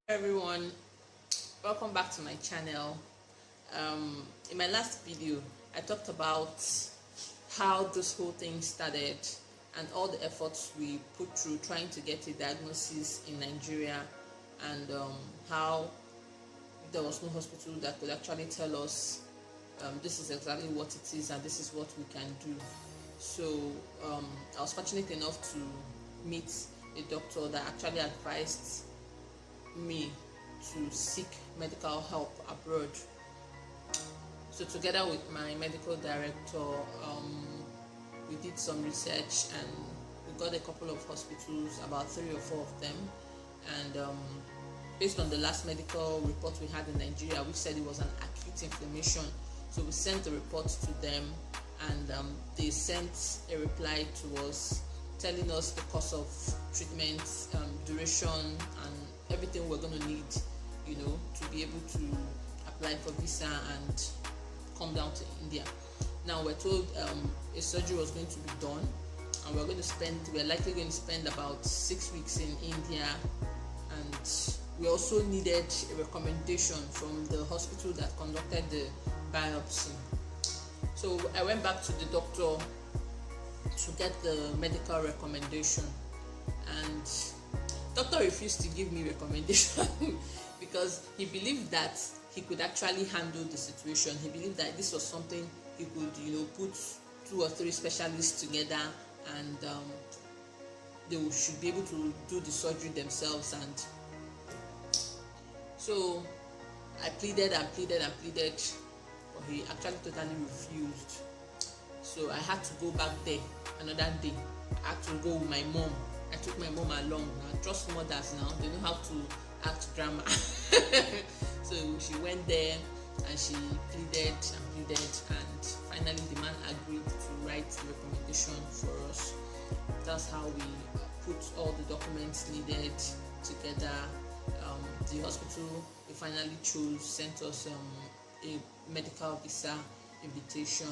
Everyone, welcome back to my channel. In my last video I talked about how this whole thing started and all the efforts we put through trying to get a diagnosis in Nigeria, and how there was no hospital that could actually tell us this is exactly what it is and this is what we can do. So I was fortunate enough to meet a doctor that actually advised me to seek medical help abroad. So together with my medical director, we did some research and we got a couple of hospitals, about 3 or 4 of them, and based on the last medical report we had in Nigeria, which said it was an acute inflammation, so we sent the report to them, and they sent a reply to us telling us the course of treatment, duration, and everything we're going to need, to be able to apply for visa and come down to India. Now we're told a surgery was going to be done, and we're likely going to spend about 6 weeks in India, and we also needed a recommendation from the hospital that conducted the biopsy. So I went back to the doctor to get the medical recommendation, and doctor refused to give me recommendation because he believed that he could actually handle the situation. He believed that this was something he could, put 2 or 3 specialists together, and they should be able to do the surgery themselves. And so I pleaded, but he actually totally refused. So I had to go back there another day. I had to go with my mom. I took my mom along. Now, trust mothers now, they know how to act drama. So she went there and she pleaded, and finally the man agreed to write the recommendation for us. That's how we put all the documents needed together. The hospital we finally chose sent us a medical visa invitation,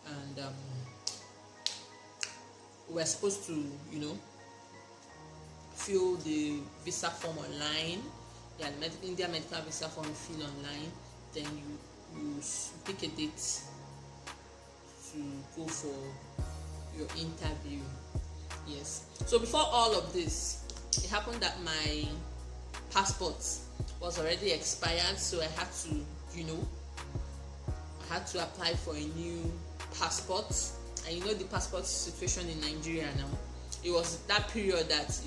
and we're supposed to, fill the visa form online. Yeah, the India medical visa form you fill online. Then you pick a date to go for your interview. Yes. So before all of this, it happened that my passport was already expired, so I had to apply for a new passport. And the passport situation in Nigeria now, it was that period that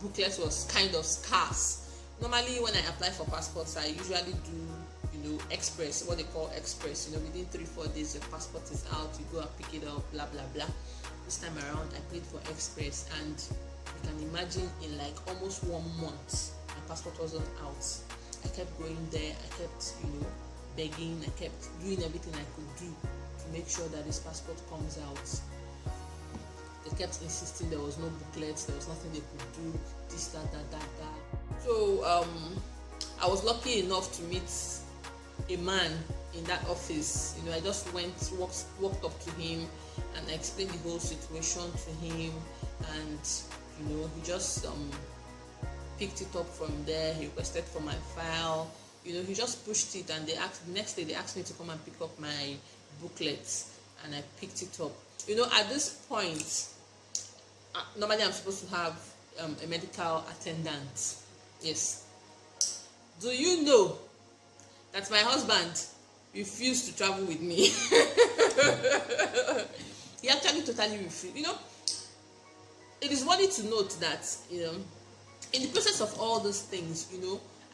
booklet was kind of scarce. Normally when I apply for passports, I usually do express, what they call express. Within 3-4 days your passport is out, you go and pick it up, blah blah blah. This time around I paid for express, and you can imagine in like almost 1 month my passport wasn't out. I kept going there, I kept begging, I kept doing everything I could do to make sure that this passport comes out. They kept insisting there was no booklets, there was nothing they could do, this, that. So I was lucky enough to meet a man in that office. I just walked up to him and I explained the whole situation to him, and he just picked it up from there. He requested for my file. He just pushed it, and the next day they asked me to come and pick up my booklets, and I picked it up. At this point, normally I'm supposed to have a medical attendant. Yes. Do you know that my husband refused to travel with me? He actually totally refused. It is worthy to note that in the process of all those things,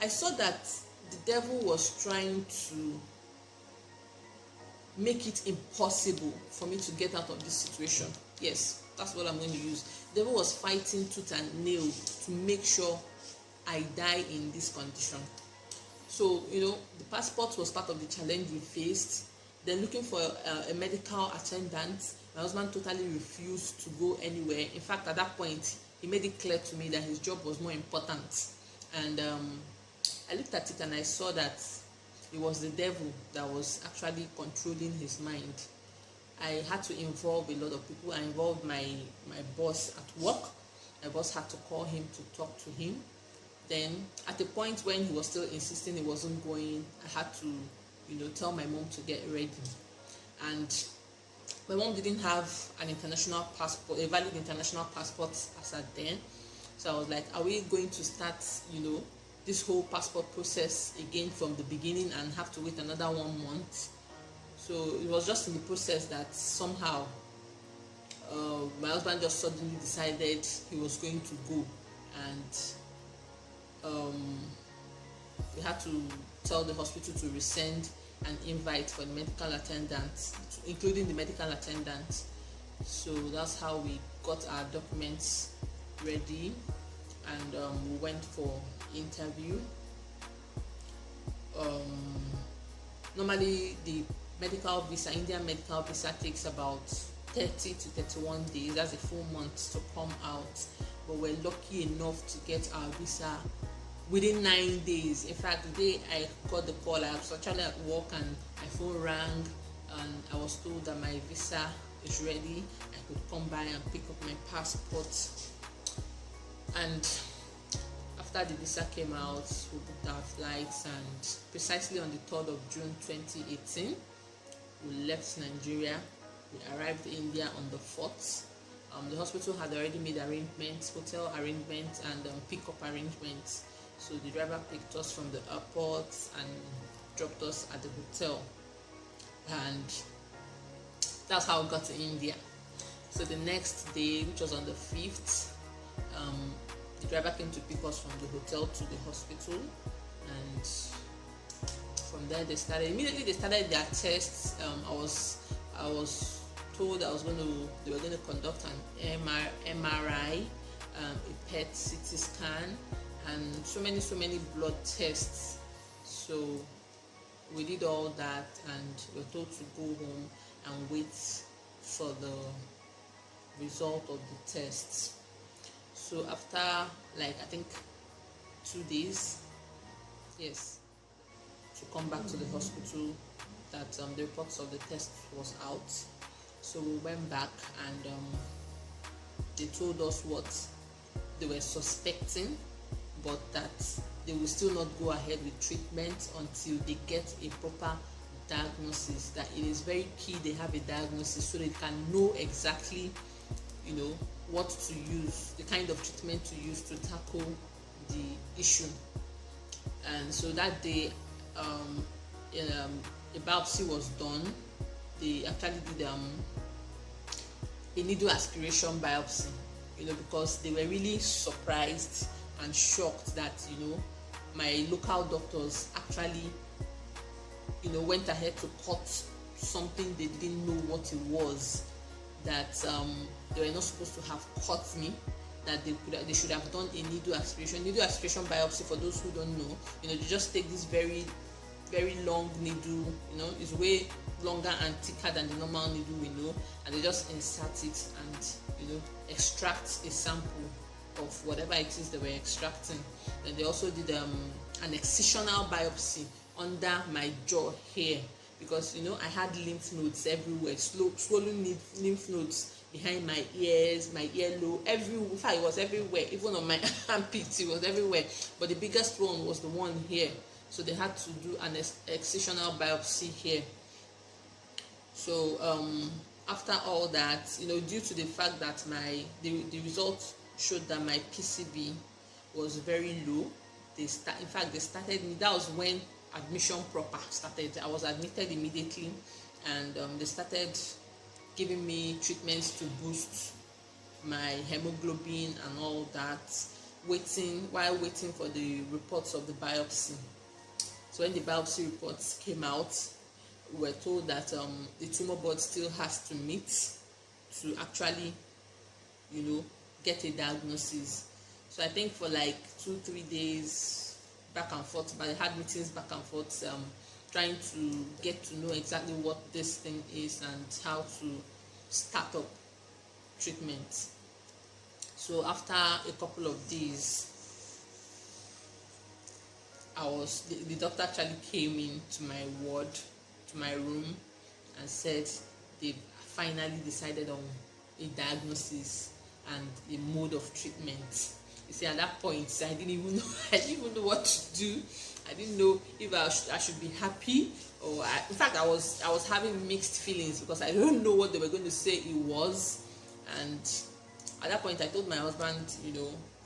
I saw that the devil was trying to make it impossible for me to get out of this situation. Yes, that's what I'm going to use. The devil was fighting tooth and nail to make sure I die in this condition. So the passport was part of the challenge we faced. Then looking for a medical attendant, my husband totally refused to go anywhere. In fact, at that point he made it clear to me that his job was more important. And I looked at it and I saw that it was the devil that was actually controlling his mind. I had to involve a lot of people. I involved my boss at work. My boss had to call him to talk to him. Then at the point when he was still insisting he wasn't going, I had to, tell my mom to get ready. And my mom didn't have an international passport, a valid international passport as at then. So I was like, are we going to start, this whole passport process again from the beginning and have to wait another 1 month? So it was just in the process that somehow my husband just suddenly decided he was going to go, and we had to tell the hospital to resend an invite for the medical attendant, including the medical attendant. So that's how we got our documents ready, and we went for interview. Normally the Indian medical visa takes about 30 to 31 days. That's a full month to come out, but we're lucky enough to get our visa within 9 days. In fact, the day I got the call, I was actually at work and my phone rang, and I was told that my visa is ready. I could come by and pick up my passport. And after the visa came out, we booked our flights, and precisely on the 3rd of June 2018, we left Nigeria. We arrived in India on the 4th. The hospital had already made arrangements, hotel arrangements, and pick-up arrangements. So the driver picked us from the airport and dropped us at the hotel, and that's how we got to India. So the next day, which was on the 5th, the driver came to pick us from the hotel to the hospital, and from there they started their tests. I was told they were going to conduct an MRI, a PET CT scan, and so many blood tests. So we did all that, and we were told to go home and wait for the result of the tests. So after I think 2 days, yes, to come back to the hospital, that the reports of the test was out. So we went back, and they told us what they were suspecting, but that they will still not go ahead with treatment until they get a proper diagnosis. That it is very key they have a diagnosis so they can know exactly, what to use, the kind of treatment to use to tackle the issue. And so that day, a biopsy was done. They actually did a needle aspiration biopsy, because they were really surprised and shocked that my local doctors actually went ahead to cut something they didn't know what it was, that they were not supposed to have cut me, that they should have done a needle aspiration biopsy. For those who don't know, they just take this very, very long needle, it's way longer and thicker than the normal needle we know, and they just insert it and extract a sample of whatever it is they were extracting. Then they also did an excisional biopsy under my jaw here, because I had lymph nodes everywhere, swollen lymph nodes behind my ears, my earlobe, in fact it was everywhere, even on my armpits it was everywhere, but the biggest one was the one here. So they had to do an excisional biopsy here. So after all that, due to the fact that the results showed that my PCB was very low, they started me. That was when admission proper started. I was admitted immediately, and they started giving me treatments to boost my hemoglobin and all that, while waiting for the reports of the biopsy. So when the biopsy reports came out, we were told that the tumor board still has to meet to actually, get a diagnosis. So I think for 2-3 days back and forth, but I had meetings back and forth, trying to get to know exactly what this thing is and how to start up treatment. So after a couple of days, the doctor actually came into my ward, to my room, and said they finally decided on a diagnosis and a mode of treatment. You see, at that point, I didn't even know. I didn't even know what to do. I didn't know if I should be happy, or in fact, I was having mixed feelings because I don't know what they were going to say it was. And at that point, I told my husband,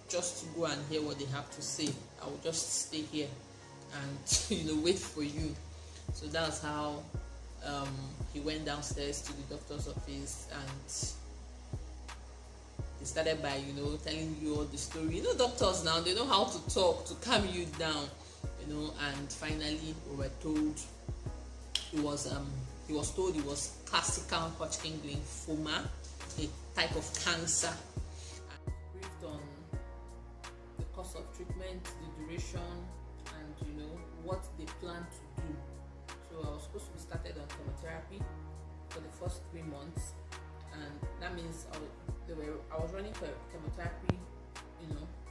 just to go and hear what they have to say. I will just stay here and wait for you. So that's how he went downstairs to the doctor's office, and he started by telling you all the story. Doctors now, they know how to talk to calm you down, and finally we were told he was told it was classical Hodgkin lymphoma, a type of cancer. And briefed on the course of treatment, the duration, and what they plan to do. So I was supposed to be started on chemotherapy for the first 3 months, and that means I was running for chemotherapy,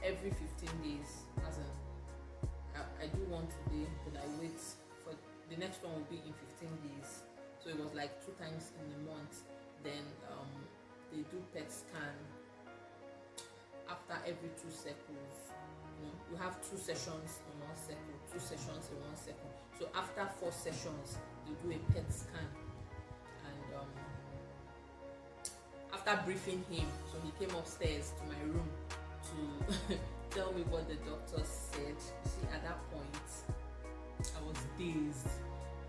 every 15 days. As in, I do one today, but I wait for the next one will be in 15 days. So it was like 2 times in a month. Then they do PET scan after every 2 cycles. You have 2 sessions in 1 cycle, 2 sessions in 1 cycle. So after 4 sessions, they do a PET scan. And after briefing him, so he came upstairs to my room to tell me what the doctor said. You see, at that point, I was dazed.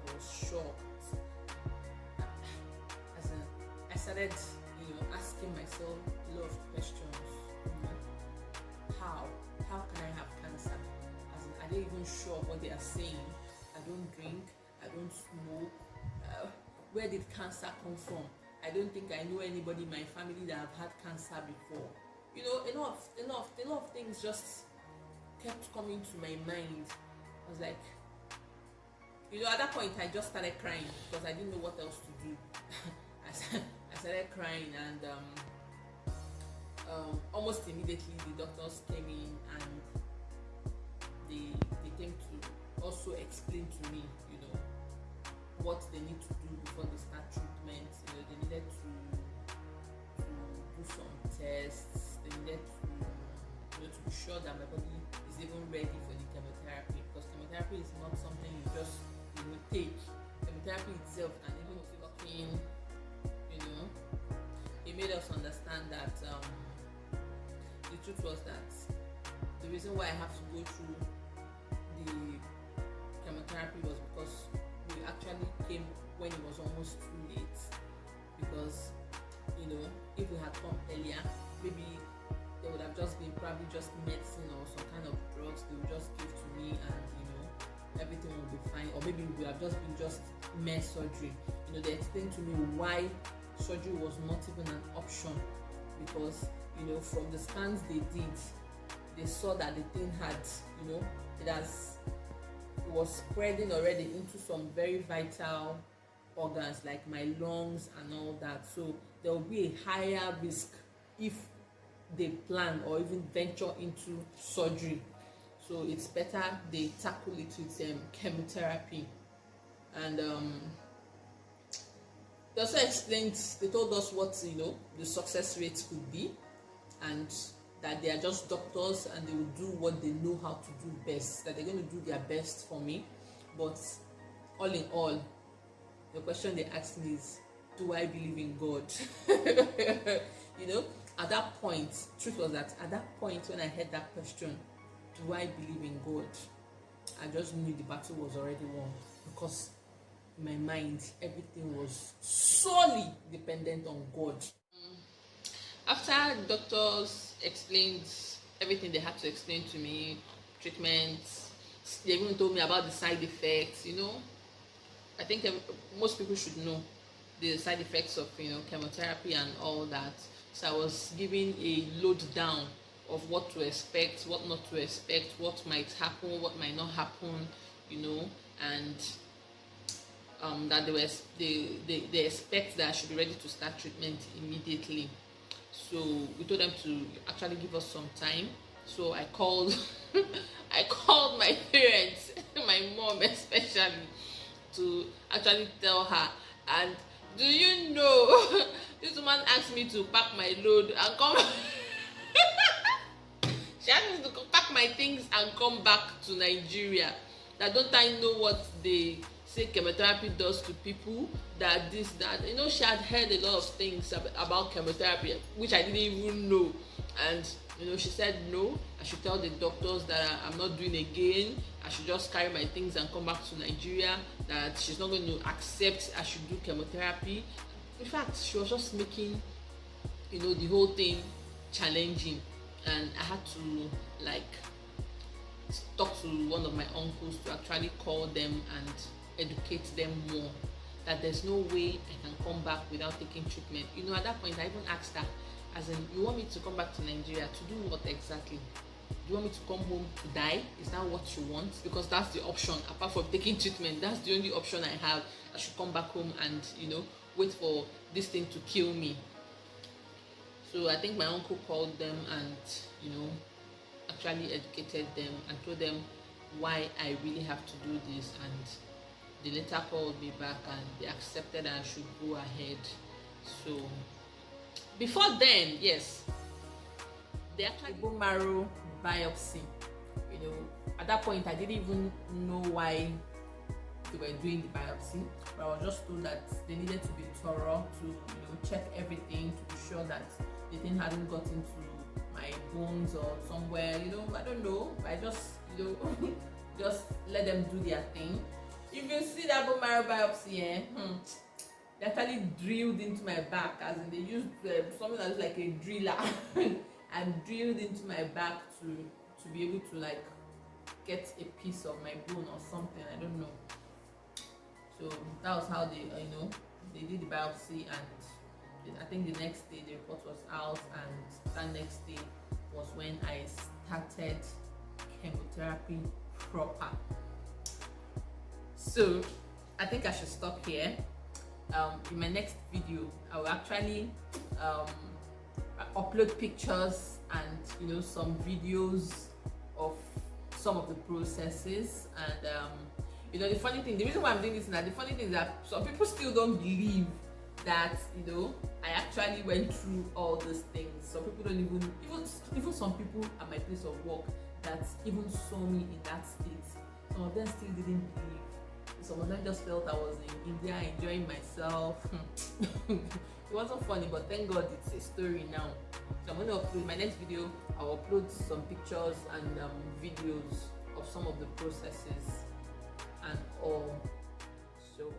I was shocked. I started, asking myself a lot of questions. How can I have cancer? Are they even sure what they are saying? I don't drink. I don't smoke. Where did cancer come from? I don't think I know anybody in my family that have had cancer before. A lot of things just kept coming to my mind. I was like, at that point, I just started crying because I didn't know what else to do. I started crying, and almost immediately the doctors came in, and they came to also explain to me, what they need to do before they start treatment. They needed to do some tests. They needed to be sure that my body is even ready for the chemotherapy, because chemotherapy is not something you just take. Chemotherapy itself, and even if you're talking, it made us understand that the truth was that the reason why I have to go through the chemotherapy was because we actually came when it was almost too late. Because if we had come earlier, maybe there would have just been probably just medicine or some kind of drugs they would just give to me, and everything would be fine. Or maybe it would have just been mere surgery. They explained to me why surgery was not even an option, because from the scans they did, they saw that the thing had it was spreading already into some very vital organs like my lungs and all that. So there will be a higher risk if they plan or even venture into surgery. So it's better they tackle it with chemotherapy. And they also explained, they told us what the success rate could be, and that they are just doctors and they will do what they know how to do best, that they're going to do their best for me. But all in all, the question they asked me is, do I believe in God? At that point, truth was that at that point when I heard that question, do I believe in God, I just knew the battle was already won, because in my mind everything was solely dependent on God. After doctors explained everything they had to explain to me, treatment, they even told me about the side effects. I think most people should know the side effects of chemotherapy and all that. So I was given a lowdown of what to expect, what not to expect, what might happen, what might not happen, and that they expect that I should be ready to start treatment immediately. So we told them to actually give us some time. So I called I called my parents, my mom especially, to actually tell her. And do you know, this woman asked me to pack my load and come. She asked me to pack my things and come back to Nigeria. That don't I know what they say chemotherapy does to people, that this, that, she had heard a lot of things about chemotherapy which I didn't even know. And she said no, I should tell the doctors that I'm not doing again, I should just carry my things and come back to Nigeria, that she's not going to accept I should do chemotherapy. In fact, she was just making the whole thing challenging, and I had to talk to one of my uncles to actually call them and educate them more, that there's no way I can come back without taking treatment. At that point I even asked her, as in, you want me to come back to Nigeria to do what exactly? Do you want me to come home to die? Is that what you want? Because that's the option. Apart from taking treatment, that's the only option I have. I should come back home and wait for this thing to kill me. So I think my uncle called them and actually educated them and told them why I really have to do this, and they later called me back and they accepted that I should go ahead. So before then, yes, they actually bone marrow biopsy. At that point I didn't even know why they were doing the biopsy, but I was just told that they needed to be thorough, to check everything, to be sure that the thing hadn't got into my bones or somewhere. I don't know. I just just let them do their thing. If you see that bone marrow biopsy, they actually drilled into my back, as in they used something that was like a driller and drilled into my back to be able to get a piece of my bone or something. I don't know. So that was how they did the biopsy, and I think the next day the report was out, and that next day was when I started chemotherapy proper. So I think I should stop here. In my next video I will actually upload pictures and some videos of some of the processes, and the funny thing, the reason why I'm doing this now, the funny thing is that some people still don't believe that I actually went through all those things. Some people don't even some people at my place of work that even saw me in that state, some of them still didn't believe. Some of them just felt I was in India enjoying myself. It wasn't funny, but thank God it's a story now. So I'm going to upload my next video. I'll upload some pictures and videos of some of the processes and all. So